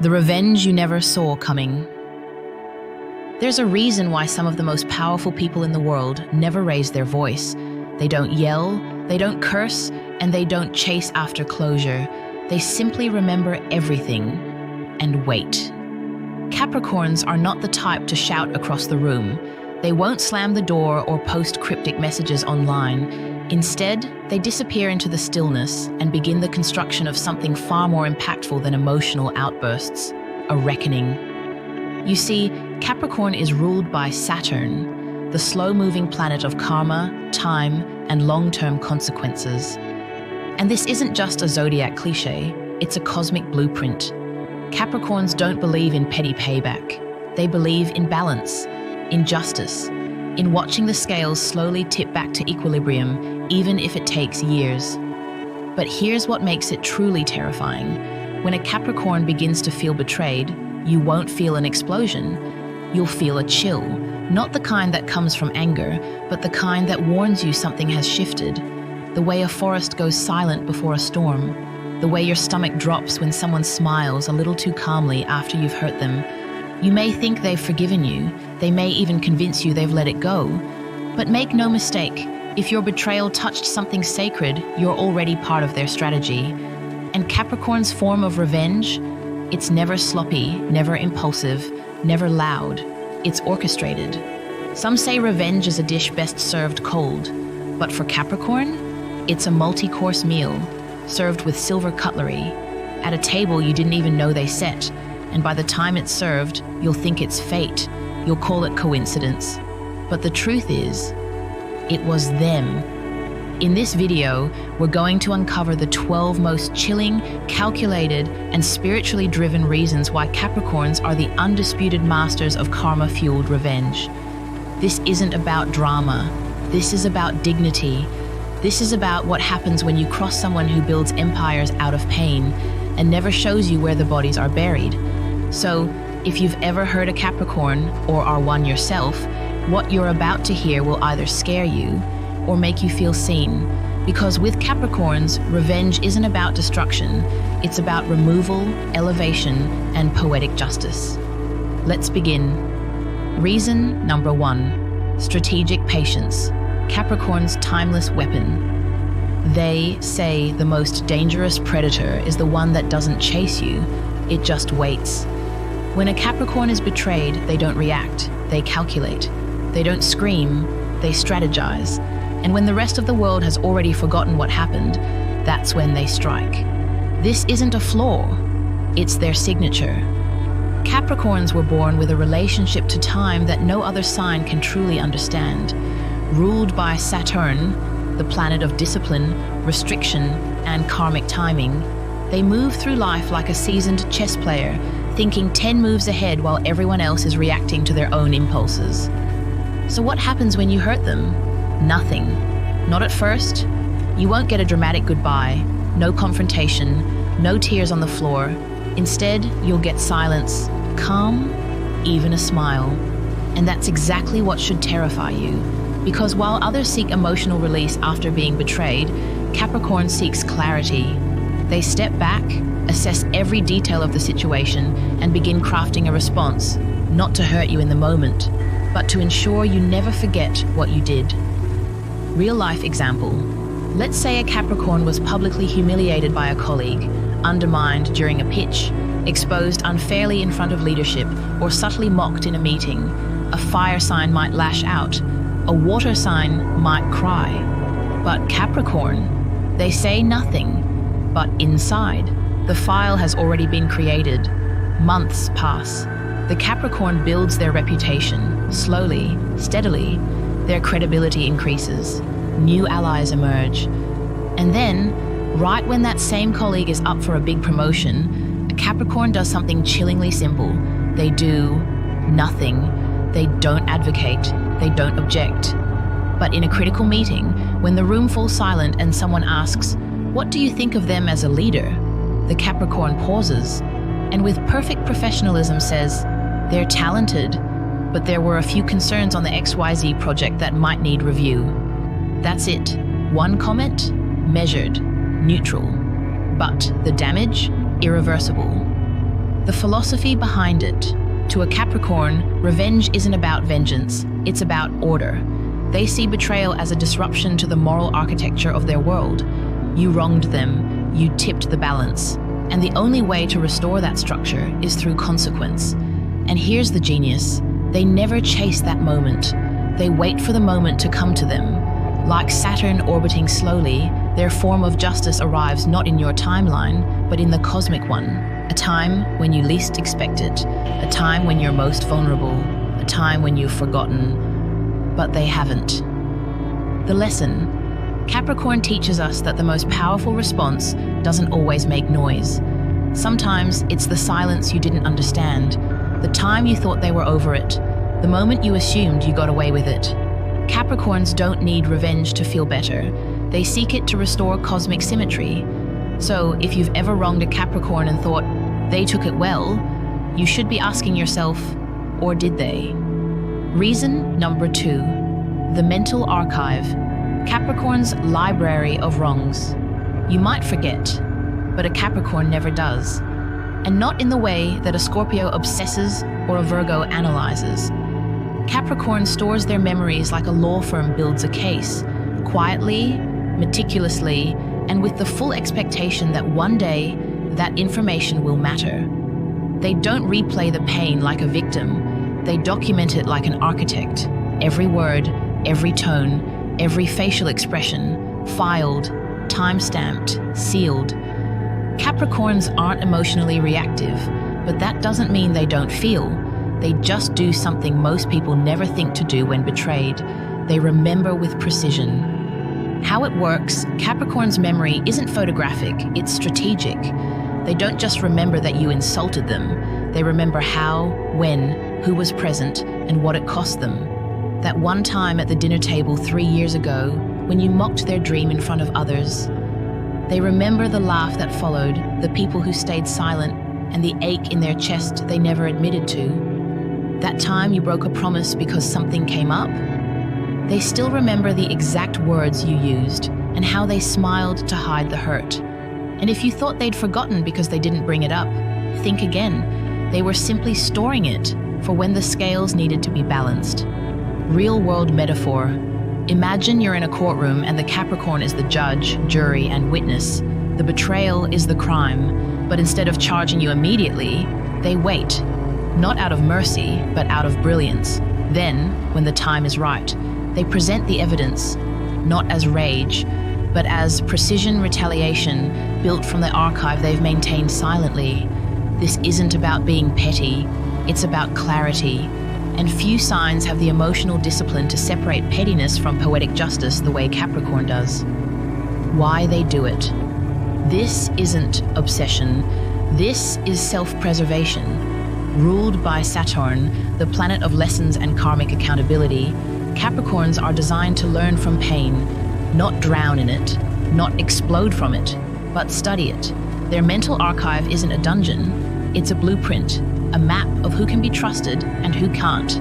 The revenge you never saw coming. There's a reason why some of the most powerful people in the world never raise their voice. They don't yell, they don't curse, and they don't chase after closure. They simply remember everything and wait. Capricorns are not the type to shout across the room. They won't slam the door or post cryptic messages online. Instead, they disappear into the stillness and begin the construction of something far more impactful than emotional outbursts, a reckoning. You see, Capricorn is ruled by Saturn, the slow-moving planet of karma, time, and long-term consequences. And this isn't just a zodiac cliché, it's a cosmic blueprint. Capricorns don't believe in petty payback. They believe in balance, in justice, in watching the scales slowly tip back to equilibrium, even if it takes years. But here's what makes it truly terrifying. When a Capricorn begins to feel betrayed, you won't feel an explosion. You'll feel a chill, not the kind that comes from anger, but the kind that warns you something has shifted. The way a forest goes silent before a storm. The way your stomach drops when someone smiles a little too calmly after you've hurt them. You may think they've forgiven you, they may even convince you they've let it go. But make no mistake, if your betrayal touched something sacred, you're already part of their strategy. And Capricorn's form of revenge? It's never sloppy, never impulsive, never loud. It's orchestrated. Some say revenge is a dish best served cold. But for Capricorn, it's a multi-course meal, served with silver cutlery, at a table you didn't even know they set. And by the time it's served, you'll think it's fate. You'll call it coincidence. But the truth is, it was them. In this video, we're going to uncover the 12 most chilling, calculated, and spiritually driven reasons why Capricorns are the undisputed masters of karma-fueled revenge. This isn't about drama. This is about dignity. This is about what happens when you cross someone who builds empires out of pain and never shows you where the bodies are buried. So, if you've ever heard a Capricorn, or are one yourself, what you're about to hear will either scare you or make you feel seen. Because with Capricorns, revenge isn't about destruction, it's about removal, elevation, and poetic justice. Let's begin. Reason number 1, strategic patience, Capricorn's timeless weapon. They say the most dangerous predator is the one that doesn't chase you, it just waits. When a Capricorn is betrayed, they don't react, they calculate. They don't scream, they strategize. And when the rest of the world has already forgotten what happened, that's when they strike. This isn't a flaw, it's their signature. Capricorns were born with a relationship to time that no other sign can truly understand. Ruled by Saturn, the planet of discipline, restriction, and karmic timing, they move through life like a seasoned chess player, thinking 10 moves ahead while everyone else is reacting to their own impulses. So what happens when you hurt them? Nothing. Not at first. You won't get a dramatic goodbye, no confrontation, no tears on the floor. Instead, you'll get silence, calm, even a smile. And that's exactly what should terrify you. Because while others seek emotional release after being betrayed, Capricorn seeks clarity. They step back, assess every detail of the situation, and begin crafting a response, not to hurt you in the moment, but to ensure you never forget what you did. Real-life example. Let's say a Capricorn was publicly humiliated by a colleague, undermined during a pitch, exposed unfairly in front of leadership, or subtly mocked in a meeting. A fire sign might lash out. A water sign might cry. But Capricorn, they say nothing. But inside, the file has already been created. Months pass. The Capricorn builds their reputation. Slowly, steadily, their credibility increases. New allies emerge. And then, right when that same colleague is up for a big promotion, a Capricorn does something chillingly simple. They do nothing. They don't advocate. They don't object. But in a critical meeting, when the room falls silent and someone asks, "What do you think of them as a leader?" the Capricorn pauses, and with perfect professionalism says, "They're talented, but there were a few concerns on the XYZ project that might need review." That's it. One comment, measured, neutral. But the damage, irreversible. The philosophy behind it. To a Capricorn, revenge isn't about vengeance, it's about order. They see betrayal as a disruption to the moral architecture of their world. You wronged them, you tipped the balance, and the only way to restore that structure is through consequence. And here's the genius. They never chase that moment. They wait for the moment to come to them. Like Saturn orbiting slowly, their form of justice arrives not in your timeline, but in the cosmic one. A time when you least expect it, a time when you're most vulnerable, a time when you've forgotten, but they haven't. The lesson. Capricorn teaches us that the most powerful response doesn't always make noise. Sometimes it's the silence you didn't understand, the time you thought they were over it, the moment you assumed you got away with it. Capricorns don't need revenge to feel better. They seek it to restore cosmic symmetry. So if you've ever wronged a Capricorn and thought they took it well, you should be asking yourself, or did they? Reason number 2, the mental archive. Capricorn's library of wrongs. You might forget, but a Capricorn never does. And not in the way that a Scorpio obsesses or a Virgo analyzes. Capricorn stores their memories like a law firm builds a case, quietly, meticulously, and with the full expectation that one day that information will matter. They don't replay the pain like a victim. They document it like an architect. Every word, every tone, every facial expression, filed, time-stamped, sealed. Capricorns aren't emotionally reactive, but that doesn't mean they don't feel. They just do something most people never think to do when betrayed. They remember with precision. How it works, Capricorn's memory isn't photographic, it's strategic. They don't just remember that you insulted them. They remember how, when, who was present, and what it cost them. That one time at the dinner table 3 years ago, when you mocked their dream in front of others. They remember the laugh that followed, the people who stayed silent, and the ache in their chest they never admitted to. That time you broke a promise because something came up. They still remember the exact words you used, and how they smiled to hide the hurt. And if you thought they'd forgotten because they didn't bring it up, think again. They were simply storing it for when the scales needed to be balanced. Real-world metaphor. Imagine you're in a courtroom and the Capricorn is the judge, jury, and witness. The betrayal is the crime, but instead of charging you immediately, they wait. Not out of mercy, but out of brilliance. Then, when the time is right, they present the evidence, not as rage, but as precision retaliation built from the archive they've maintained silently. This isn't about being petty, it's about clarity. And few signs have the emotional discipline to separate pettiness from poetic justice the way Capricorn does. Why they do it. This isn't obsession. This is self-preservation. Ruled by Saturn, the planet of lessons and karmic accountability, Capricorns are designed to learn from pain, not drown in it, not explode from it, but study it. Their mental archive isn't a dungeon, it's a blueprint, a map of who can be trusted and who can't.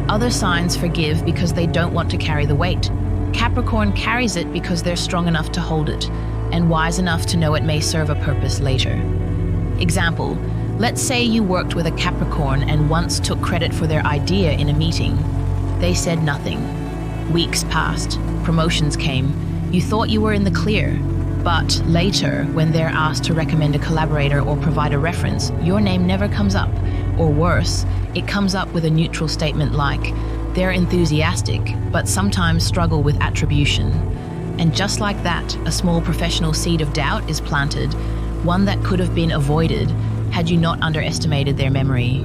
Other signs forgive because they don't want to carry the weight. Capricorn carries it because they're strong enough to hold it, and wise enough to know it may serve a purpose later. Example, let's say you worked with a Capricorn and once took credit for their idea in a meeting. They said nothing. Weeks passed, promotions came, you thought you were in the clear. But later, when they're asked to recommend a collaborator or provide a reference, your name never comes up. Or worse, it comes up with a neutral statement like, they're enthusiastic, but sometimes struggle with attribution. And just like that, a small professional seed of doubt is planted, one that could have been avoided had you not underestimated their memory.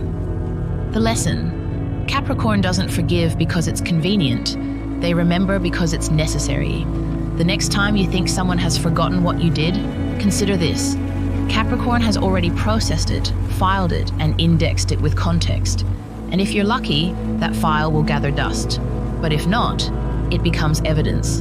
The lesson. Capricorn doesn't forgive because it's convenient. They remember because it's necessary. The next time you think someone has forgotten what you did, consider this. Capricorn has already processed it, filed it, and indexed it with context. And if you're lucky, that file will gather dust. But if not, it becomes evidence.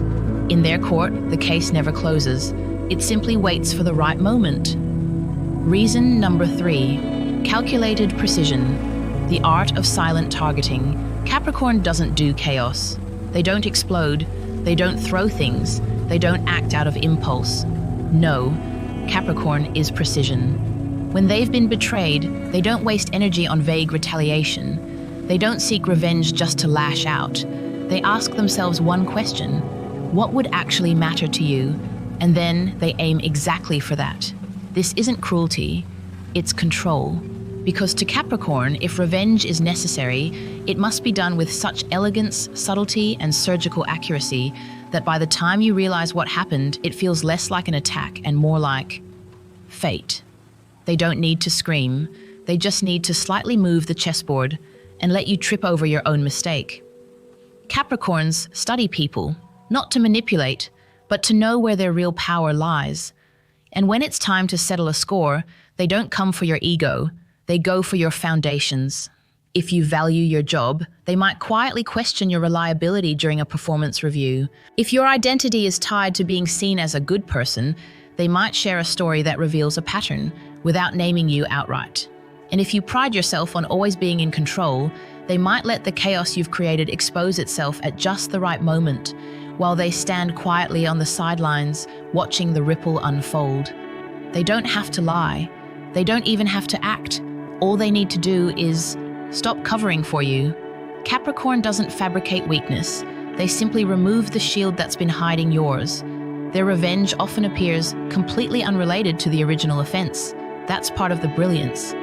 In their court, the case never closes. It simply waits for the right moment. Reason number 3, calculated precision. The art of silent targeting. Capricorn doesn't do chaos. They don't explode. They don't throw things. They don't act out of impulse. No, Capricorn is precision. When they've been betrayed, they don't waste energy on vague retaliation. They don't seek revenge just to lash out. They ask themselves one question: what would actually matter to you? And then they aim exactly for that. This isn't cruelty, it's control. Because to Capricorn, if revenge is necessary, it must be done with such elegance, subtlety, and surgical accuracy that by the time you realize what happened, it feels less like an attack and more like fate. They don't need to scream, they just need to slightly move the chessboard and let you trip over your own mistake. Capricorns study people, not to manipulate, but to know where their real power lies. And when it's time to settle a score, they don't come for your ego, they go for your foundations. If you value your job, they might quietly question your reliability during a performance review. If your identity is tied to being seen as a good person, they might share a story that reveals a pattern without naming you outright. And if you pride yourself on always being in control, they might let the chaos you've created expose itself at just the right moment, while they stand quietly on the sidelines, watching the ripple unfold. They don't have to lie. They don't even have to act. All they need to do is stop covering for you. Capricorn doesn't fabricate weakness. They simply remove the shield that's been hiding yours. Their revenge often appears completely unrelated to the original offense. That's part of the brilliance.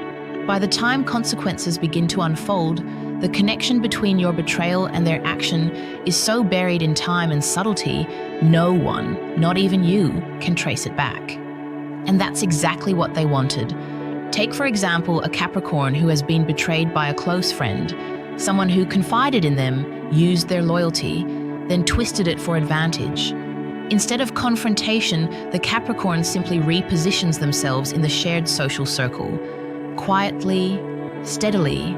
By the time consequences begin to unfold, the connection between your betrayal and their action is so buried in time and subtlety, no one, not even you, can trace it back. And that's exactly what they wanted. Take, for example, a Capricorn who has been betrayed by a close friend, someone who confided in them, used their loyalty, then twisted it for advantage. Instead of confrontation, the Capricorn simply repositions themselves in the shared social circle. Quietly, steadily,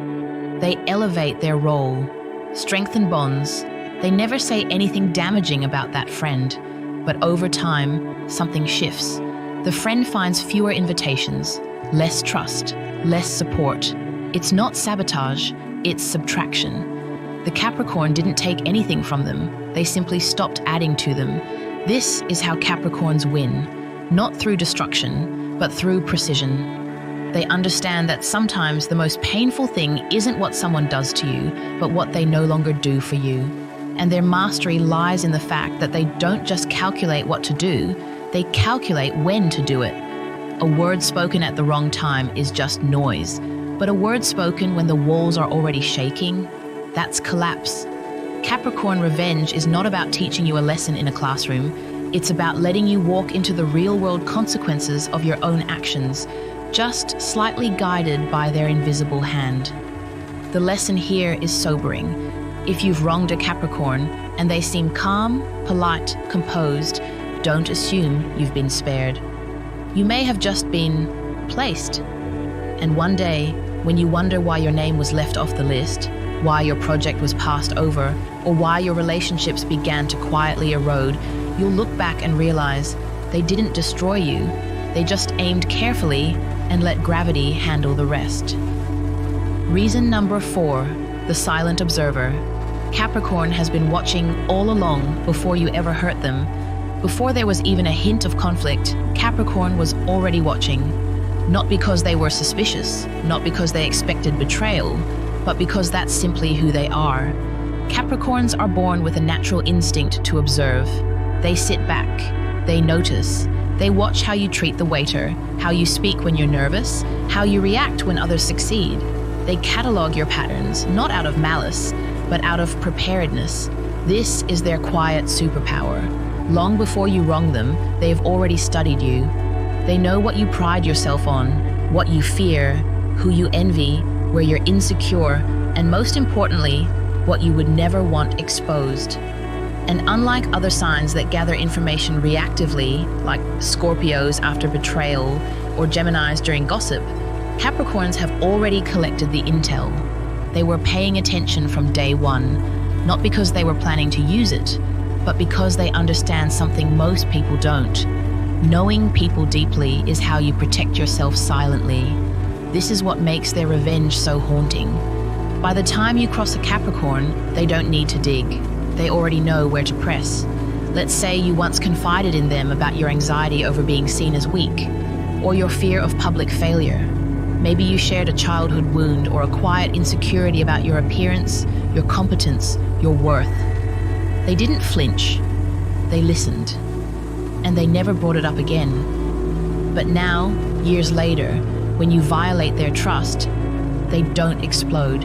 they elevate their role, strengthen bonds. They never say anything damaging about that friend, but over time, something shifts. The friend finds fewer invitations, less trust, less support. It's not sabotage, it's subtraction. The Capricorn didn't take anything from them, they simply stopped adding to them. This is how Capricorns win, not through destruction, but through precision. They understand that sometimes the most painful thing isn't what someone does to you, but what they no longer do for you. And their mastery lies in the fact that they don't just calculate what to do, they calculate when to do it. A word spoken at the wrong time is just noise, but a word spoken when the walls are already shaking, that's collapse. Capricorn revenge is not about teaching you a lesson in a classroom, it's about letting you walk into the real-world consequences of your own actions, just slightly guided by their invisible hand. The lesson here is sobering. If you've wronged a Capricorn and they seem calm, polite, composed, don't assume you've been spared. You may have just been placed. And one day, when you wonder why your name was left off the list, why your project was passed over, or why your relationships began to quietly erode, you'll look back and realize they didn't destroy you. They just aimed carefully and let gravity handle the rest. Reason number 4, the silent observer. Capricorn has been watching all along before you ever hurt them. Before there was even a hint of conflict, Capricorn was already watching. Not because they were suspicious, not because they expected betrayal, but because that's simply who they are. Capricorns are born with a natural instinct to observe. They sit back, they notice, they watch how you treat the waiter, how you speak when you're nervous, how you react when others succeed. They catalog your patterns, not out of malice, but out of preparedness. This is their quiet superpower. Long before you wrong them, they have already studied you. They know what you pride yourself on, what you fear, who you envy, where you're insecure, and most importantly, what you would never want exposed. And unlike other signs that gather information reactively, like Scorpios after betrayal or Geminis during gossip, Capricorns have already collected the intel. They were paying attention from day one, not because they were planning to use it, but because they understand something most people don't. Knowing people deeply is how you protect yourself silently. This is what makes their revenge so haunting. By the time you cross a Capricorn, they don't need to dig. They already know where to press. Let's say you once confided in them about your anxiety over being seen as weak. or your fear of public failure. Maybe you shared a childhood wound or a quiet insecurity about your appearance, your competence, your worth. They didn't flinch. They listened. And they never brought it up again. But now, years later, when you violate their trust, they don't explode.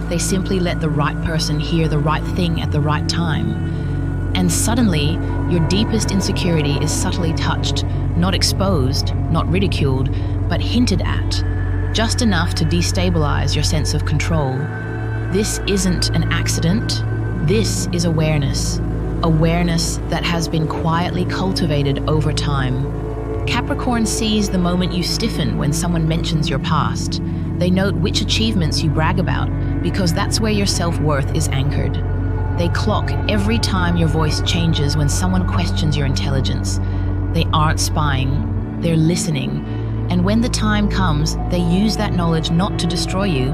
They simply let the right person hear the right thing at the right time. And suddenly, your deepest insecurity is subtly touched, not exposed, not ridiculed, but hinted at, just enough to destabilize your sense of control. This isn't an accident. This is awareness. Awareness that has been quietly cultivated over time. Capricorn sees the moment you stiffen when someone mentions your past. They note which achievements you brag about, because that's where your self-worth is anchored. They clock every time your voice changes when someone questions your intelligence. They aren't spying, they're listening. And when the time comes, they use that knowledge not to destroy you,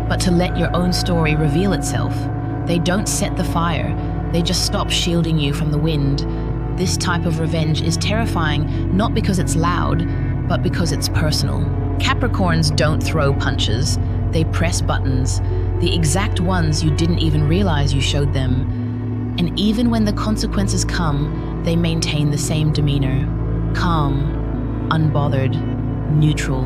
but to let your own story reveal itself. They don't set the fire, they just stop shielding you from the wind. This type of revenge is terrifying, not because it's loud, but because it's personal. Capricorns don't throw punches, they press buttons, the exact ones you didn't even realize you showed them. And even when the consequences come, they maintain the same demeanor, calm, unbothered, neutral.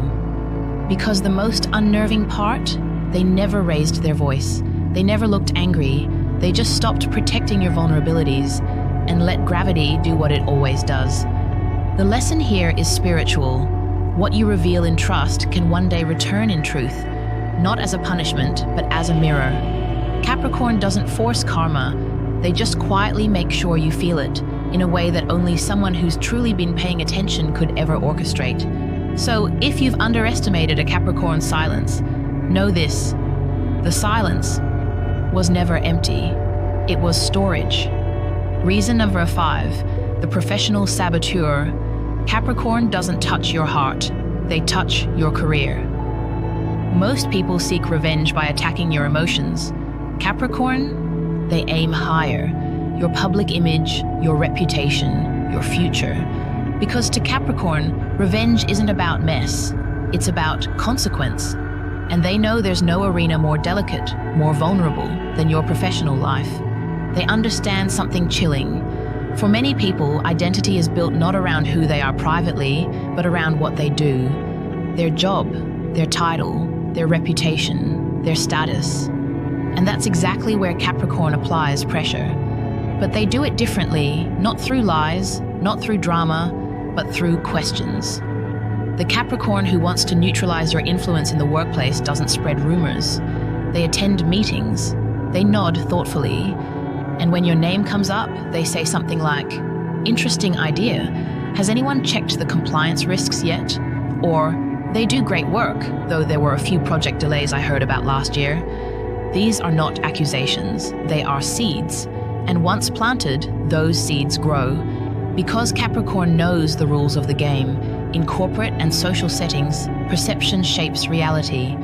Because the most unnerving part, they never raised their voice. They never looked angry. They just stopped protecting your vulnerabilities and let gravity do what it always does. The lesson here is spiritual. What you reveal in trust can one day return in truth, not as a punishment, but as a mirror. Capricorn doesn't force karma. They just quietly make sure you feel it in a way that only someone who's truly been paying attention could ever orchestrate. So if you've underestimated a Capricorn's silence, know this: the silence was never empty. It was storage. Reason number 5, the professional saboteur. Capricorn doesn't touch your heart, they touch your career. Most people seek revenge by attacking your emotions. Capricorn, they aim higher. Your public image, your reputation, your future. Because to Capricorn, revenge isn't about mess, it's about consequence. And they know there's no arena more delicate, more vulnerable than your professional life. They understand something chilling. For many people, identity is built not around who they are privately, but around what they do. Their job, their title, their reputation, their status. And that's exactly where Capricorn applies pressure. But they do it differently, not through lies, not through drama, but through questions. The Capricorn who wants to neutralize your influence in the workplace doesn't spread rumors. They attend meetings. They nod thoughtfully. And when your name comes up, they say something like, "Interesting idea. Has anyone checked the compliance risks yet?" Or, "They do great work, though there were a few project delays I heard about last year." These are not accusations. They are seeds. And once planted, those seeds grow. Because Capricorn knows the rules of the game, in corporate and social settings, perception shapes reality.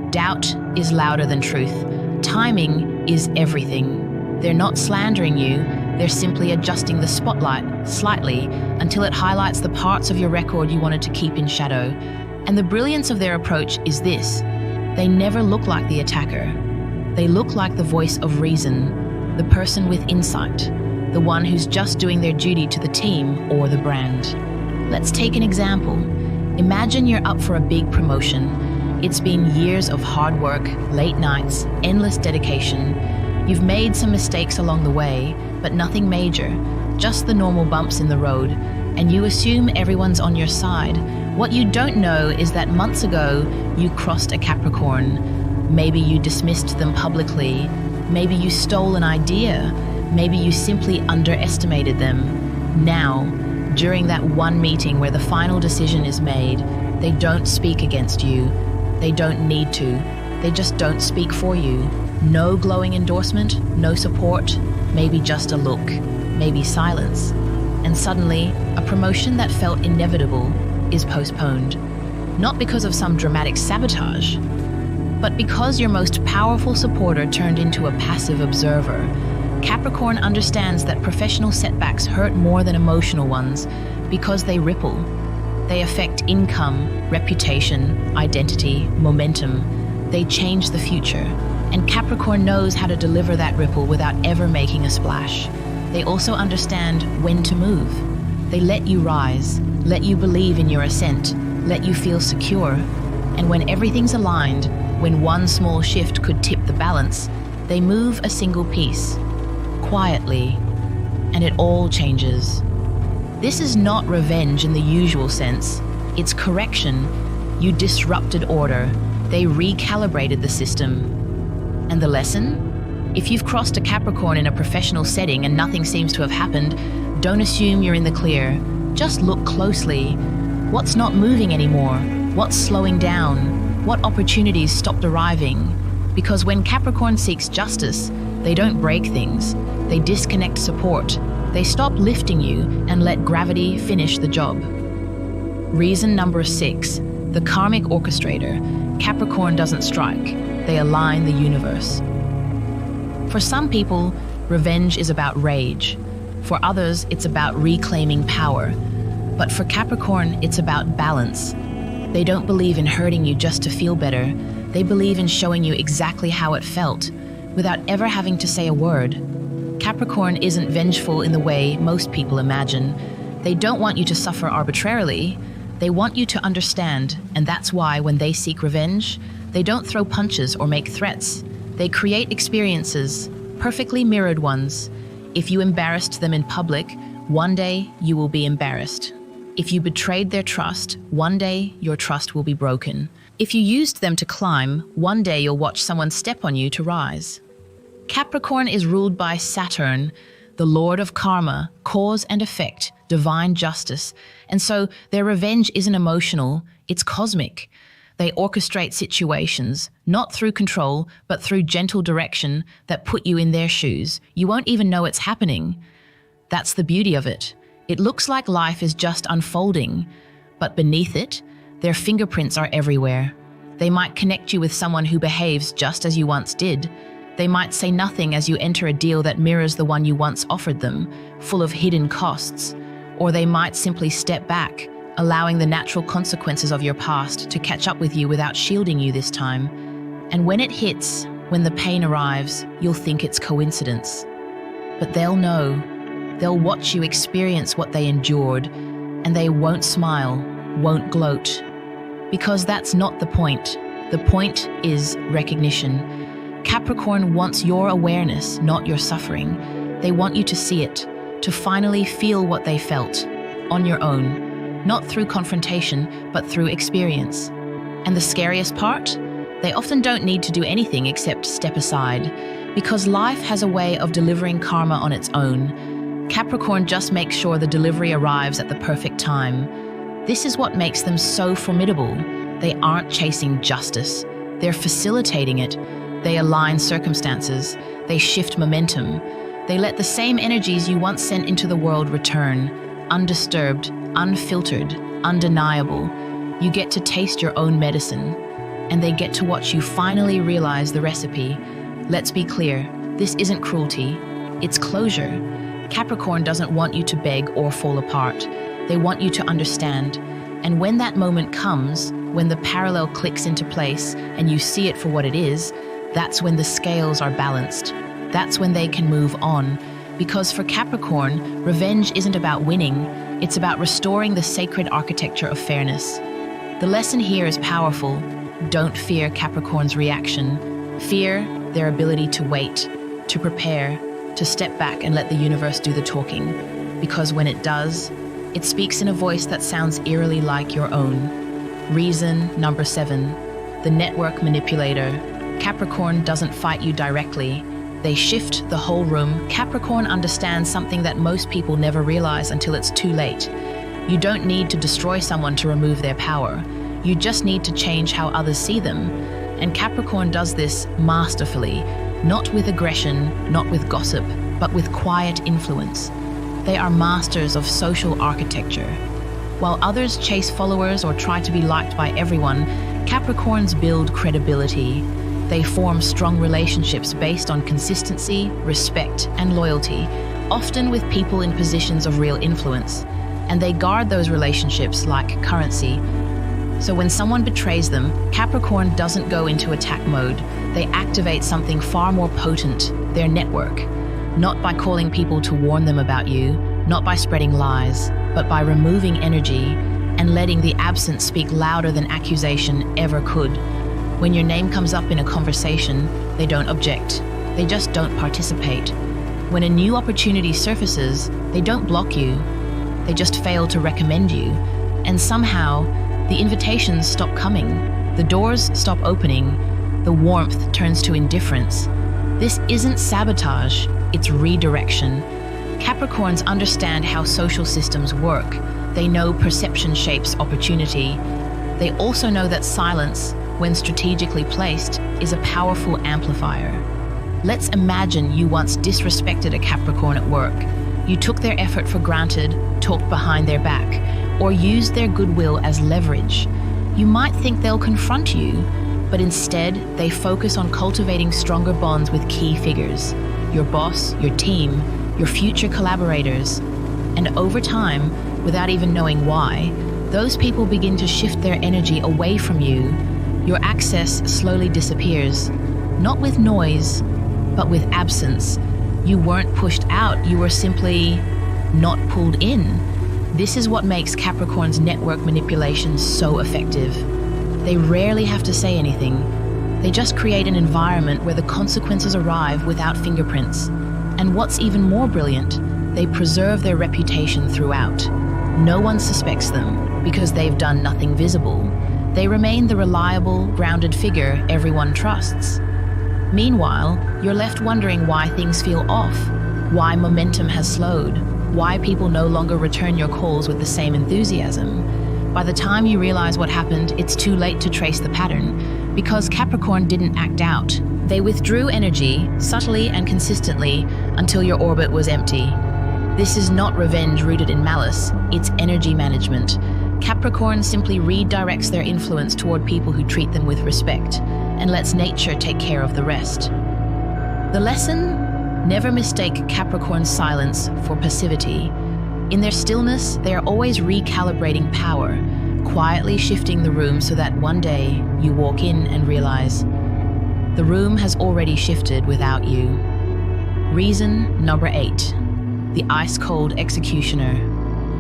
Doubt is louder than truth. Timing is everything. They're not slandering you, they're simply adjusting the spotlight slightly until it highlights the parts of your record you wanted to keep in shadow. And the brilliance of their approach is this: they never look like the attacker. They look like the voice of reason, the person with insight, the one who's just doing their duty to the team or the brand. Let's take an example. Imagine you're up for a big promotion. It's been years of hard work, late nights, endless dedication. You've made some mistakes along the way, but nothing major, just the normal bumps in the road, and you assume everyone's on your side. What you don't know is that months ago, you crossed a Capricorn. Maybe you dismissed them publicly. Maybe you stole an idea. Maybe you simply underestimated them. Now, during that one meeting where the final decision is made, they don't speak against you. They don't need to. They just don't speak for you. No glowing endorsement, no support, maybe just a look, maybe silence. And suddenly, a promotion that felt inevitable is postponed. Not because of some dramatic sabotage, but because your most powerful supporter turned into a passive observer. Capricorn understands that professional setbacks hurt more than emotional ones because they ripple. They affect income, reputation, identity, momentum. They change the future. And Capricorn knows how to deliver that ripple without ever making a splash. They also understand when to move. They let you rise, let you believe in your ascent, let you feel secure. And when everything's aligned, when one small shift could tip the balance, they move a single piece, quietly, and it all changes. This is not revenge in the usual sense. It's correction. You disrupted order. They recalibrated the system. And the lesson? If you've crossed a Capricorn in a professional setting and nothing seems to have happened, don't assume you're in the clear. Just look closely. What's not moving anymore? What's slowing down? What opportunities stopped arriving? Because when Capricorn seeks justice, they don't break things. They disconnect support. They stop lifting you and let gravity finish the job. Reason number 6, the karmic orchestrator. Capricorn doesn't strike. They align the universe. For some people, revenge is about rage. For others, it's about reclaiming power. But for Capricorn, it's about balance. They don't believe in hurting you just to feel better. They believe in showing you exactly how it felt, without ever having to say a word. Capricorn isn't vengeful in the way most people imagine. They don't want you to suffer arbitrarily. They want you to understand, and that's why when they seek revenge, they don't throw punches or make threats. They create experiences, perfectly mirrored ones. If you embarrassed them in public, one day you will be embarrassed. If you betrayed their trust, one day your trust will be broken. If you used them to climb, one day you'll watch someone step on you to rise. Capricorn is ruled by Saturn, the lord of karma, cause and effect, divine justice. And so their revenge isn't emotional, it's cosmic. They orchestrate situations, not through control, but through gentle direction that put you in their shoes. You won't even know it's happening. That's the beauty of it. It looks like life is just unfolding, but beneath it, their fingerprints are everywhere. They might connect you with someone who behaves just as you once did. They might say nothing as you enter a deal that mirrors the one you once offered them, full of hidden costs. Or they might simply step back, allowing the natural consequences of your past to catch up with you without shielding you this time. And when it hits, when the pain arrives, you'll think it's coincidence. But they'll know. They'll watch you experience what they endured, and they won't smile, won't gloat. Because that's not the point. The point is recognition. Capricorn wants your awareness, not your suffering. They want you to see it, to finally feel what they felt, on your own, not through confrontation, but through experience. And the scariest part? They often don't need to do anything except step aside, because life has a way of delivering karma on its own. Capricorn just makes sure the delivery arrives at the perfect time. This is what makes them so formidable. They aren't chasing justice. They're facilitating it. They align circumstances. They shift momentum. They let the same energies you once sent into the world return, undisturbed, unfiltered, undeniable. You get to taste your own medicine, and they get to watch you finally realize the recipe. Let's be clear, this isn't cruelty, it's closure. Capricorn doesn't want you to beg or fall apart. They want you to understand. And when that moment comes, when the parallel clicks into place and you see it for what it is, that's when the scales are balanced. That's when they can move on. Because for Capricorn, revenge isn't about winning, it's about restoring the sacred architecture of fairness. The lesson here is powerful. Don't fear Capricorn's reaction. Fear their ability to wait, to prepare, to step back and let the universe do the talking. Because when it does, it speaks in a voice that sounds eerily like your own. Reason number 7, the network manipulator. Capricorn doesn't fight you directly. They shift the whole room. Capricorn understands something that most people never realize until it's too late. You don't need to destroy someone to remove their power. You just need to change how others see them. And Capricorn does this masterfully, not with aggression, not with gossip, but with quiet influence. They are masters of social architecture. While others chase followers or try to be liked by everyone, Capricorns build credibility. They form strong relationships based on consistency, respect, and loyalty, often with people in positions of real influence. and they guard those relationships like currency. So when someone betrays them, Capricorn doesn't go into attack mode. They activate something far more potent, their network. Not by calling people to warn them about you, not by spreading lies, but by removing energy and letting the absence speak louder than accusation ever could. When your name comes up in a conversation, they don't object. They just don't participate. When a new opportunity surfaces, they don't block you. They just fail to recommend you. And somehow, the invitations stop coming. The doors stop opening. The warmth turns to indifference. This isn't sabotage, it's redirection. Capricorns understand how social systems work. They know perception shapes opportunity. They also know that silence, when strategically placed, is a powerful amplifier. Let's imagine you once disrespected a Capricorn at work. You took their effort for granted, talked behind their back, or used their goodwill as leverage. You might think they'll confront you, but instead they focus on cultivating stronger bonds with key figures, your boss, your team, your future collaborators. And over time, without even knowing why, those people begin to shift their energy away from you. Your access slowly disappears, not with noise, but with absence. You weren't pushed out, you were simply not pulled in. This is what makes Capricorn's network manipulation so effective. They rarely have to say anything. They just create an environment where the consequences arrive without fingerprints. And what's even more brilliant, they preserve their reputation throughout. No one suspects them because they've done nothing visible. They remain the reliable, grounded figure everyone trusts. Meanwhile, you're left wondering why things feel off, why momentum has slowed, why people no longer return your calls with the same enthusiasm. By the time you realize what happened, it's too late to trace the pattern, because Capricorn didn't act out. They withdrew energy, subtly and consistently, until your orbit was empty. This is not revenge rooted in malice, it's energy management. Capricorn simply redirects their influence toward people who treat them with respect, and lets nature take care of the rest. The lesson? Never mistake Capricorn's silence for passivity. In their stillness, they are always recalibrating power, quietly shifting the room so that one day you walk in and realize the room has already shifted without you. Reason number 8. The ice-cold executioner.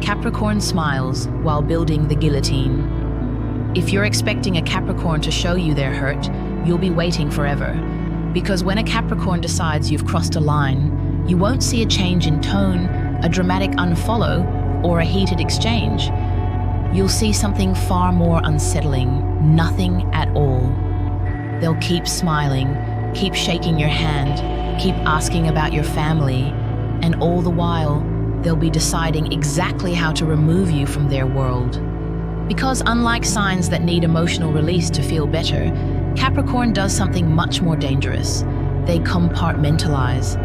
Capricorn smiles while building the guillotine. If you're expecting a Capricorn to show you their hurt, you'll be waiting forever. Because when a Capricorn decides you've crossed a line, you won't see a change in tone, a dramatic unfollow, or a heated exchange. You'll see something far more unsettling, nothing at all. They'll keep smiling, keep shaking your hand, keep asking about your family, and all the while, they'll be deciding exactly how to remove you from their world. Because unlike signs that need emotional release to feel better, Capricorn does something much more dangerous. They compartmentalize.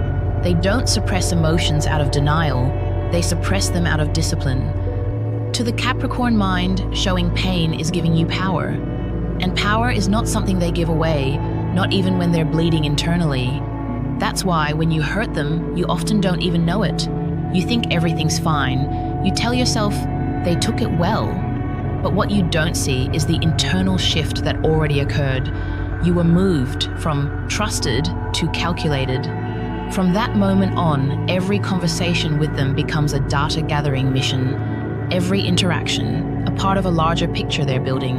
They don't suppress emotions out of denial, they suppress them out of discipline. To the Capricorn mind, showing pain is giving you power. And power is not something they give away, not even when they're bleeding internally. That's why when you hurt them, you often don't even know it. You think everything's fine. You tell yourself, they took it well. But what you don't see is the internal shift that already occurred. You were moved from trusted to calculated. From that moment on, every conversation with them becomes a data gathering mission. Every interaction, a part of a larger picture they're building.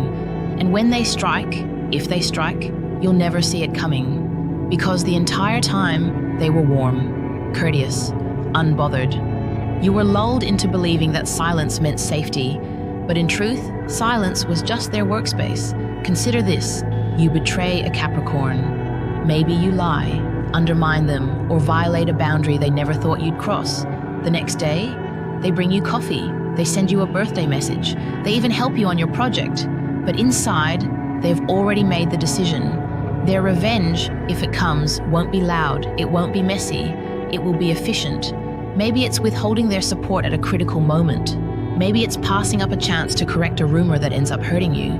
And when they strike, if they strike, you'll never see it coming. Because the entire time, they were warm, courteous, unbothered. You were lulled into believing that silence meant safety. But in truth, silence was just their workspace. Consider this: you betray a Capricorn. Maybe you lie, undermine them, or violate a boundary they never thought you'd cross. The next day, they bring you coffee, they send you a birthday message, they even help you on your project. But inside, they've already made the decision. Their revenge, if it comes, won't be loud, it won't be messy, it will be efficient. Maybe it's withholding their support at a critical moment. Maybe it's passing up a chance to correct a rumor that ends up hurting you.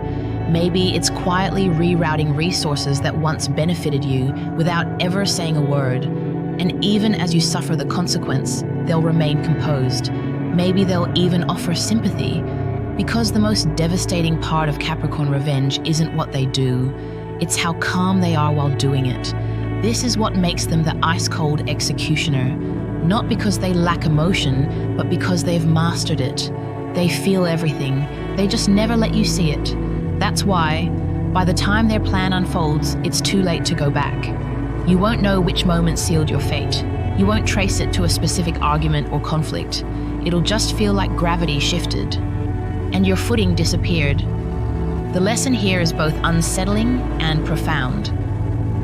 Maybe it's quietly rerouting resources that once benefited you without ever saying a word. And even as you suffer the consequence, they'll remain composed. Maybe they'll even offer sympathy, because the most devastating part of Capricorn revenge isn't what they do, it's how calm they are while doing it. This is what makes them the ice-cold executioner, not because they lack emotion, but because they've mastered it. They feel everything, they just never let you see it. That's why, by the time their plan unfolds, it's too late to go back. You won't know which moment sealed your fate. You won't trace it to a specific argument or conflict. It'll just feel like gravity shifted, and your footing disappeared. The lesson here is both unsettling and profound.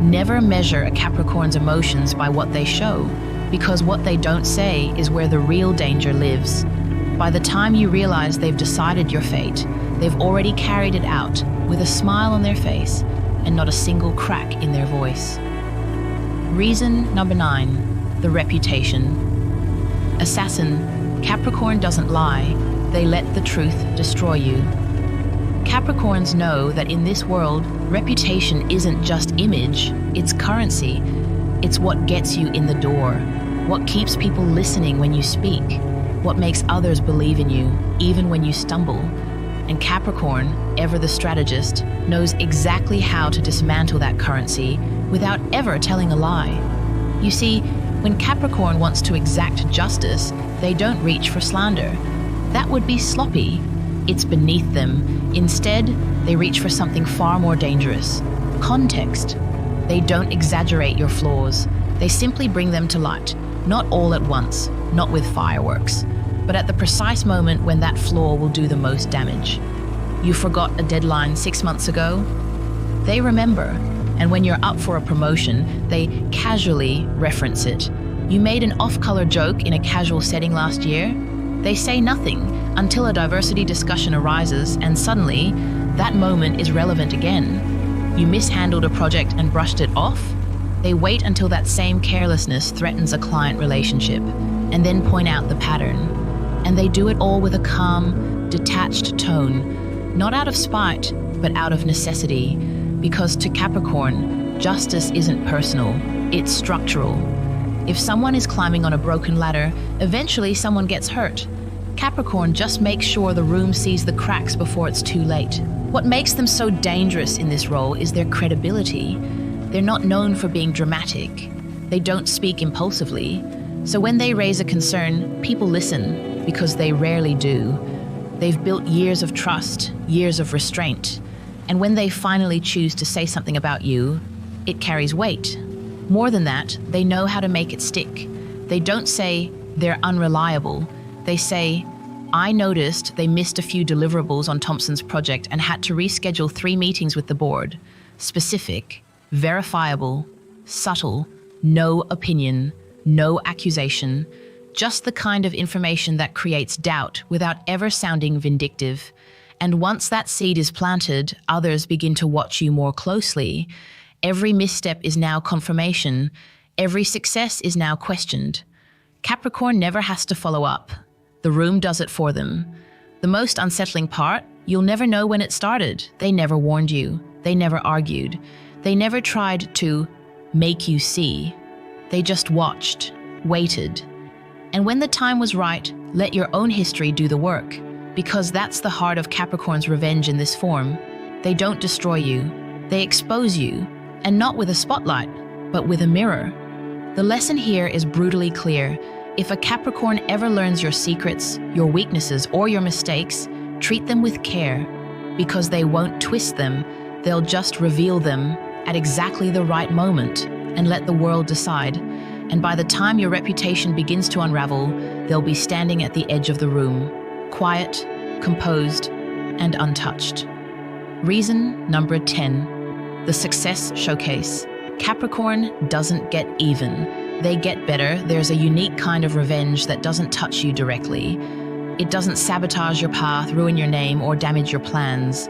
Never measure a Capricorn's emotions by what they show, because what they don't say is where the real danger lives. By the time you realize they've decided your fate, they've already carried it out with a smile on their face and not a single crack in their voice. Reason number 9, the reputation. Assassin, Capricorn doesn't lie, they let the truth destroy you. Capricorns know that in this world, reputation isn't just image, it's currency. It's what gets you in the door, what keeps people listening when you speak, what makes others believe in you, even when you stumble. And Capricorn, ever the strategist, knows exactly how to dismantle that currency without ever telling a lie. You see, when Capricorn wants to exact justice, they don't reach for slander. That would be sloppy. It's beneath them. Instead, they reach for something far more dangerous: context. They don't exaggerate your flaws. They simply bring them to light, not all at once, not with fireworks, but at the precise moment when that flaw will do the most damage. You forgot a deadline 6 months ago? They remember, and when you're up for a promotion, they casually reference it. You made an off-color joke in a casual setting last year? They say nothing until a diversity discussion arises, and suddenly, that moment is relevant again. You mishandled a project and brushed it off? They wait until that same carelessness threatens a client relationship, and then point out the pattern. And they do it all with a calm, detached tone, not out of spite, but out of necessity, because to Capricorn, justice isn't personal, it's structural. If someone is climbing on a broken ladder, eventually someone gets hurt. Capricorn just makes sure the room sees the cracks before it's too late. What makes them so dangerous in this role is their credibility. They're not known for being dramatic. They don't speak impulsively. So when they raise a concern, people listen, because they rarely do. They've built years of trust, years of restraint. And when they finally choose to say something about you, it carries weight. More than that, they know how to make it stick. They don't say they're unreliable. They say, I noticed they missed a few deliverables on Thompson's project and had to reschedule 3 meetings with the board. Specific, verifiable, subtle, no opinion, no accusation, just the kind of information that creates doubt without ever sounding vindictive. And once that seed is planted, others begin to watch you more closely. Every misstep is now confirmation. Every success is now questioned. Capricorn never has to follow up. The room does it for them. The most unsettling part, you'll never know when it started. They never warned you. They never argued. They never tried to make you see. They just watched, waited. And when the time was right, let your own history do the work. Because that's the heart of Capricorn's revenge in this form. They don't destroy you. They expose you. And not with a spotlight, but with a mirror. The lesson here is brutally clear. If a Capricorn ever learns your secrets, your weaknesses, or your mistakes, treat them with care, because they won't twist them, they'll just reveal them at exactly the right moment and let the world decide. And by the time your reputation begins to unravel, they'll be standing at the edge of the room, quiet, composed, and untouched. Reason number 10. The success showcase. Capricorn doesn't get even. They get better. There's a unique kind of revenge that doesn't touch you directly. It doesn't sabotage your path, ruin your name, or damage your plans.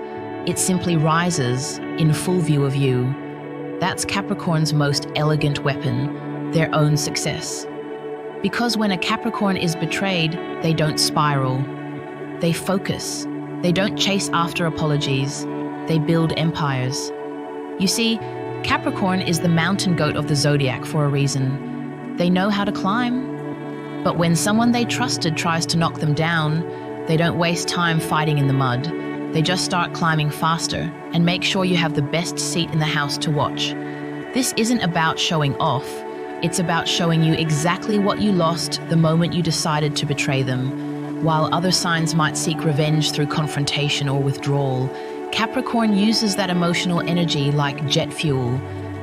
It simply rises in full view of you. That's Capricorn's most elegant weapon, their own success. Because when a Capricorn is betrayed, they don't spiral. They focus. They don't chase after apologies. They build empires. You see, Capricorn is the mountain goat of the zodiac for a reason. They know how to climb, But when someone they trusted tries to knock them down, they don't waste time fighting in the mud. They just start climbing faster and make sure you have the best seat in the house to watch. This isn't about showing off. It's about showing you exactly what you lost the moment you decided to betray them. While other signs might seek revenge through confrontation or withdrawal, Capricorn uses that emotional energy like jet fuel.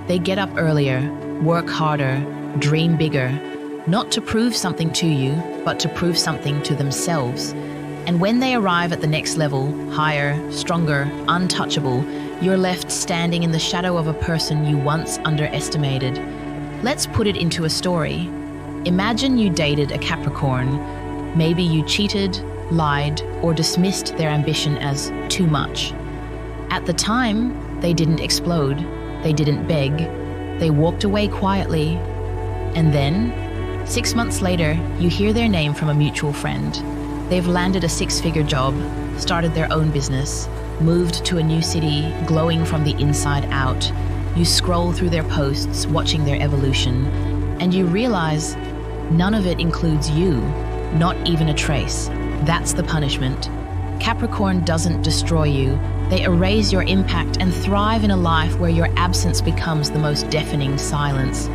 They get up earlier, work harder, dream bigger, not to prove something to you, but to prove something to themselves. And when they arrive at the next level, higher, stronger, untouchable, you're left standing in the shadow of a person you once underestimated. Let's put it into a story. Imagine you dated a Capricorn. Maybe you cheated, lied, or dismissed their ambition as too much. At the time, they didn't explode. They didn't beg. They walked away quietly. And then, 6 months later, you hear their name from a mutual friend. They've landed a 6-figure job, started their own business, moved to a new city, glowing from the inside out. You scroll through their posts, watching their evolution, and you realize none of it includes you, not even a trace. That's the punishment. Capricorn doesn't destroy you. They erase your impact and thrive in a life where your absence becomes the most deafening silence.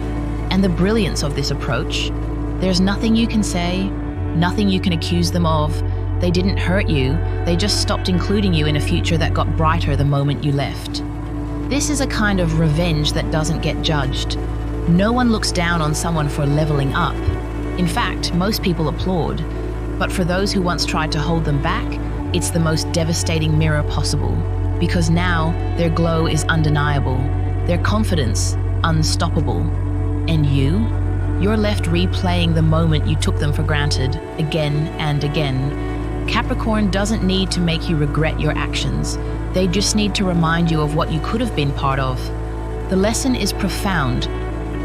And the brilliance of this approach, there's nothing you can say, nothing you can accuse them of. They didn't hurt you, they just stopped including you in a future that got brighter the moment you left. This is a kind of revenge that doesn't get judged. No one looks down on someone for leveling up. In fact, most people applaud. But for those who once tried to hold them back, it's the most devastating mirror possible. Because now, their glow is undeniable, their confidence unstoppable. And you're left replaying the moment you took them for granted, again and again. Capricorn doesn't need to make you regret your actions. They just need to remind you of what you could have been part of. The lesson is profound.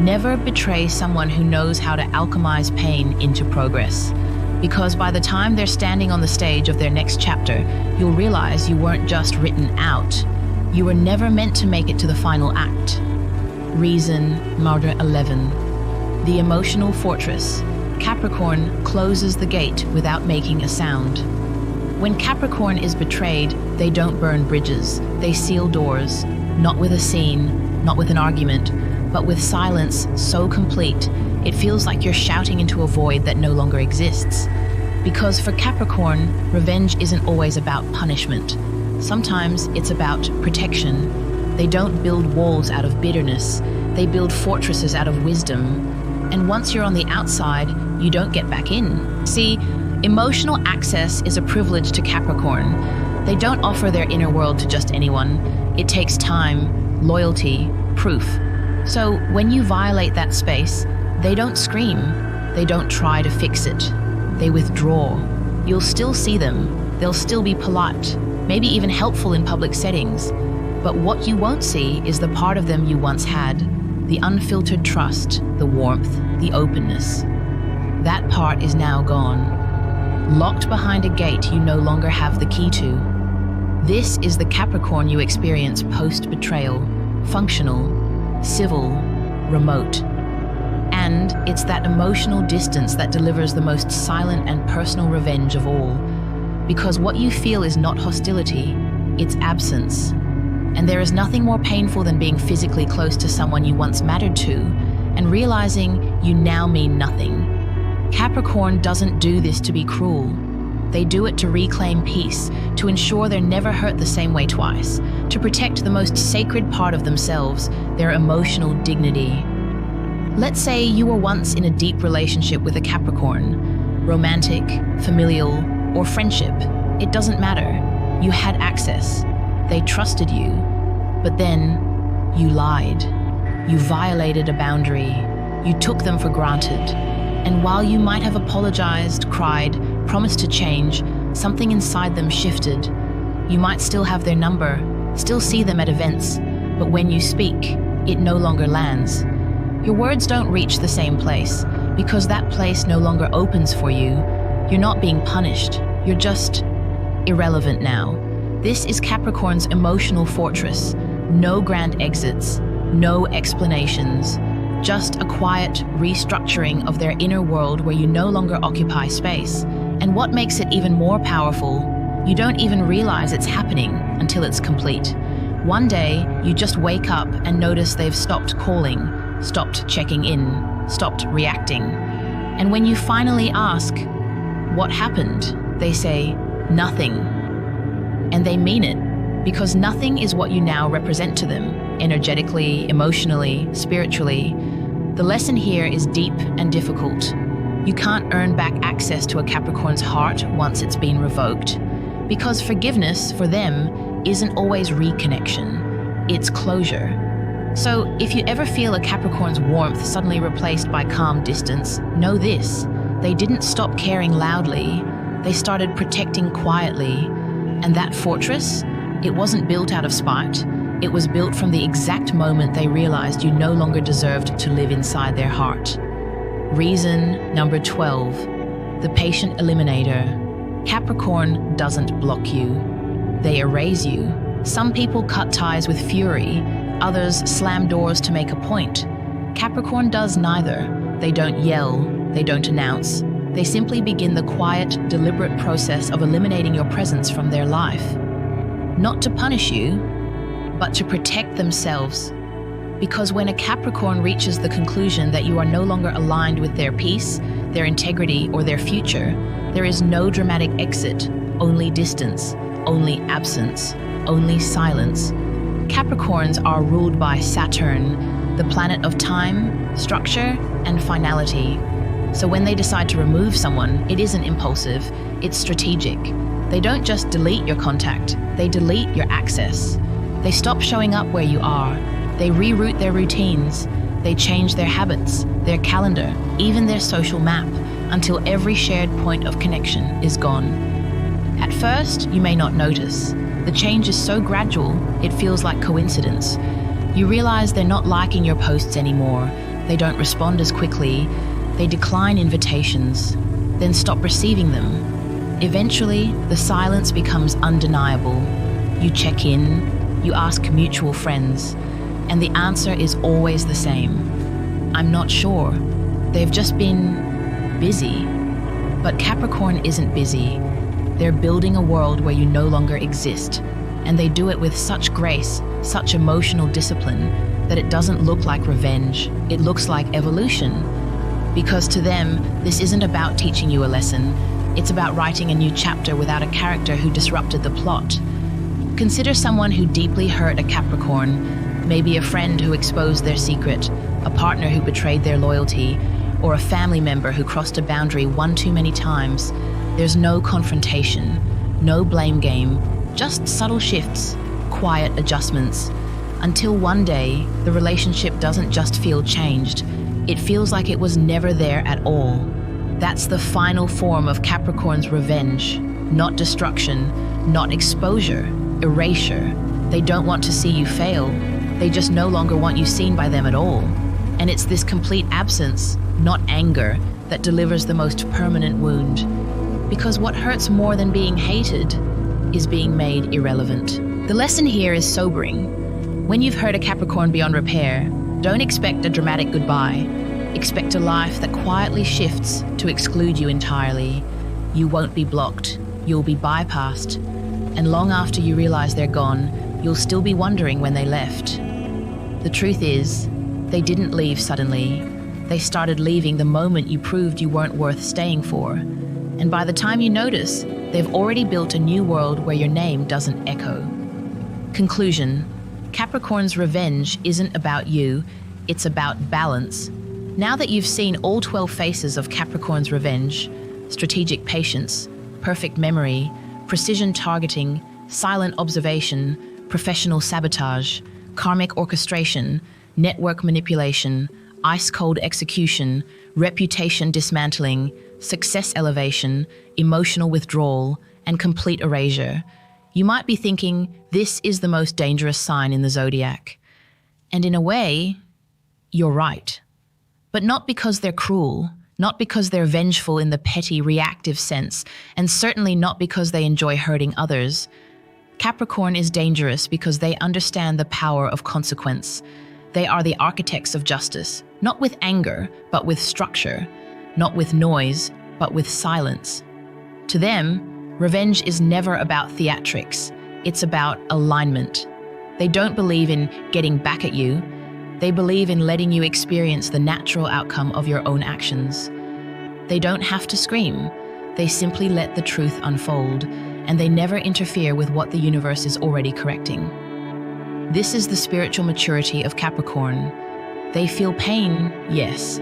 Never betray someone who knows how to alchemize pain into progress. Because by the time they're standing on the stage of their next chapter, you'll realize you weren't just written out. You were never meant to make it to the final act. Reason, Martyr 11. The emotional fortress. Capricorn closes the gate without making a sound. When Capricorn is betrayed, they don't burn bridges. They seal doors, not with a scene, not with an argument, but with silence so complete, it feels like you're shouting into a void that no longer exists. Because for Capricorn, revenge isn't always about punishment. Sometimes it's about protection. They don't build walls out of bitterness. They build fortresses out of wisdom. And once you're on the outside, you don't get back in. See, emotional access is a privilege to Capricorn. They don't offer their inner world to just anyone. It takes time, loyalty, proof. So when you violate that space, they don't scream. They don't try to fix it. They withdraw. You'll still see them. They'll still be polite, maybe even helpful in public settings. But what you won't see is the part of them you once had. The unfiltered trust, the warmth, the openness. That part is now gone. Locked behind a gate you no longer have the key to. This is the Capricorn you experience post-betrayal. Functional, civil, remote. And it's that emotional distance that delivers the most silent and personal revenge of all. Because what you feel is not hostility, it's absence. And there is nothing more painful than being physically close to someone you once mattered to and realizing you now mean nothing. Capricorn doesn't do this to be cruel. They do it to reclaim peace, to ensure they're never hurt the same way twice, to protect the most sacred part of themselves, their emotional dignity. Let's say you were once in a deep relationship with a Capricorn, romantic, familial, or friendship. It doesn't matter. You had access. They trusted you. But then, you lied. You violated a boundary. You took them for granted. And while you might have apologized, cried, promised to change, something inside them shifted. You might still have their number, still see them at events, but when you speak, it no longer lands. Your words don't reach the same place, because that place no longer opens for you. You're not being punished. You're just irrelevant now. This is Capricorn's emotional fortress. No grand exits, no explanations, just a quiet restructuring of their inner world where you no longer occupy space. And what makes it even more powerful, you don't even realize it's happening until it's complete. One day, you just wake up and notice they've stopped calling, stopped checking in, stopped reacting. And when you finally ask, what happened? They say, nothing. And they mean it, because nothing is what you now represent to them, energetically, emotionally, spiritually. The lesson here is deep and difficult. You can't earn back access to a Capricorn's heart once it's been revoked, because forgiveness for them isn't always reconnection, it's closure. So if you ever feel a Capricorn's warmth suddenly replaced by calm distance, know this: they didn't stop caring loudly, they started protecting quietly. And that fortress, it wasn't built out of spite, it was built from the exact moment they realized you no longer deserved to live inside their heart. Reason number 12, the patient eliminator. Capricorn doesn't block you, they erase you. Some people cut ties with fury, others slam doors to make a point. Capricorn does neither. They don't yell, they don't announce. They simply begin the quiet, deliberate process of eliminating your presence from their life. Not to punish you, but to protect themselves. Because when a Capricorn reaches the conclusion that you are no longer aligned with their peace, their integrity, or their future, there is no dramatic exit, only distance, only absence, only silence. Capricorns are ruled by Saturn, the planet of time, structure, and finality. So when they decide to remove someone, it isn't impulsive, it's strategic. They don't just delete your contact, they delete your access. They stop showing up where you are. They reroute their routines. They change their habits, their calendar, even their social map, until every shared point of connection is gone. At first, you may not notice. The change is so gradual, it feels like coincidence. You realize they're not liking your posts anymore. They don't respond as quickly. They decline invitations, then stop receiving them. Eventually, the silence becomes undeniable. You check in, you ask mutual friends, and the answer is always the same. I'm not sure. They've just been busy. But Capricorn isn't busy. They're building a world where you no longer exist, and they do it with such grace, such emotional discipline, that it doesn't look like revenge, it looks like evolution. Because to them, this isn't about teaching you a lesson, it's about writing a new chapter without a character who disrupted the plot. Consider someone who deeply hurt a Capricorn, maybe a friend who exposed their secret, a partner who betrayed their loyalty, or a family member who crossed a boundary one too many times. There's no confrontation, no blame game, just subtle shifts, quiet adjustments, until one day the relationship doesn't just feel changed, it feels like it was never there at all. That's the final form of Capricorn's revenge, not destruction, not exposure, erasure. They don't want to see you fail, they just no longer want you seen by them at all. And it's this complete absence, not anger, that delivers the most permanent wound. Because what hurts more than being hated is being made irrelevant. The lesson here is sobering. When you've hurt a Capricorn beyond repair, don't expect a dramatic goodbye. Expect a life that quietly shifts to exclude you entirely. You won't be blocked, you'll be bypassed. And long after you realize they're gone, you'll still be wondering when they left. The truth is, they didn't leave suddenly. They started leaving the moment you proved you weren't worth staying for. And by the time you notice, they've already built a new world where your name doesn't echo. Conclusion: Capricorn's revenge isn't about you, it's about balance. Now that you've seen all 12 faces of Capricorn's revenge, strategic patience, perfect memory, precision targeting, silent observation, professional sabotage, karmic orchestration, network manipulation, ice-cold execution, reputation dismantling, success elevation, emotional withdrawal, and complete erasure, you might be thinking, this is the most dangerous sign in the zodiac. And in a way, you're right. But not because they're cruel, not because they're vengeful in the petty, reactive sense, and certainly not because they enjoy hurting others. Capricorn is dangerous because they understand the power of consequence. They are the architects of justice, Not with anger, but with structure. Not with noise, but with silence. To them, revenge is never about theatrics. It's about alignment. They don't believe in getting back at you. They believe in letting you experience the natural outcome of your own actions. They don't have to scream. They simply let the truth unfold, and they never interfere with what the universe is already correcting. This is the spiritual maturity of Capricorn. They feel pain, yes,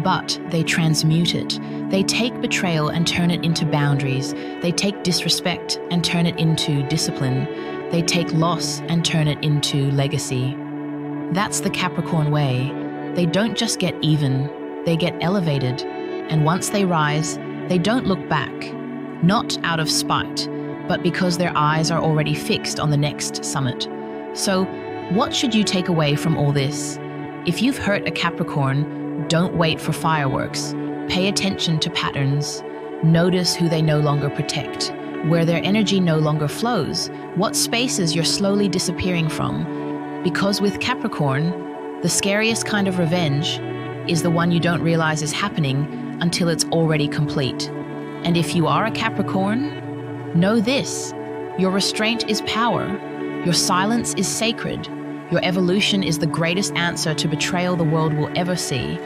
but they transmute it. They take betrayal and turn it into boundaries. They take disrespect and turn it into discipline. They take loss and turn it into legacy. That's the Capricorn way. They don't just get even, they get elevated. And once they rise, they don't look back. Not out of spite, but because their eyes are already fixed on the next summit. So, what should you take away from all this? If you've hurt a Capricorn, don't wait for fireworks. Pay attention to patterns. Notice who they no longer protect, where their energy no longer flows, what spaces you're slowly disappearing from. Because with Capricorn, the scariest kind of revenge is the one you don't realize is happening until it's already complete. And if you are a Capricorn, know this: your restraint is power, your silence is sacred, your evolution is the greatest answer to betrayal the world will ever see.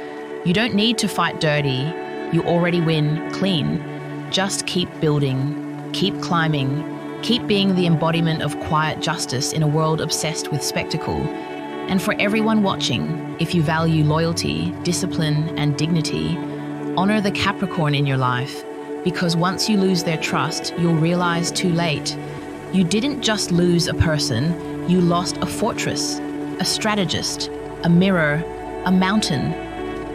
You don't need to fight dirty, you already win clean. Just keep building, keep climbing, keep being the embodiment of quiet justice in a world obsessed with spectacle. And for everyone watching, if you value loyalty, discipline, and dignity, honor the Capricorn in your life, because once you lose their trust, you'll realize too late. You didn't just lose a person, you lost a fortress, a strategist, a mirror, a mountain.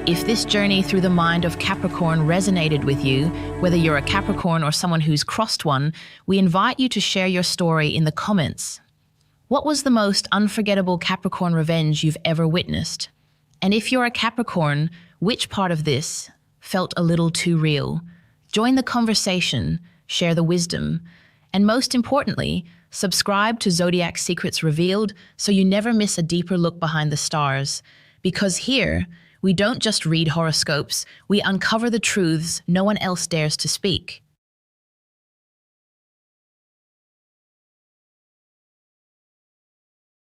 If this journey through the mind of Capricorn resonated with you, whether you're a Capricorn or someone who's crossed one, we invite you to share your story in the comments. What was the most unforgettable Capricorn revenge you've ever witnessed? And if you're a Capricorn, which part of this felt a little too real? Join the conversation, share the wisdom, and most importantly, subscribe to Zodiac Secrets Revealed so you never miss a deeper look behind the stars. Because here, we don't just read horoscopes, we uncover the truths no one else dares to speak.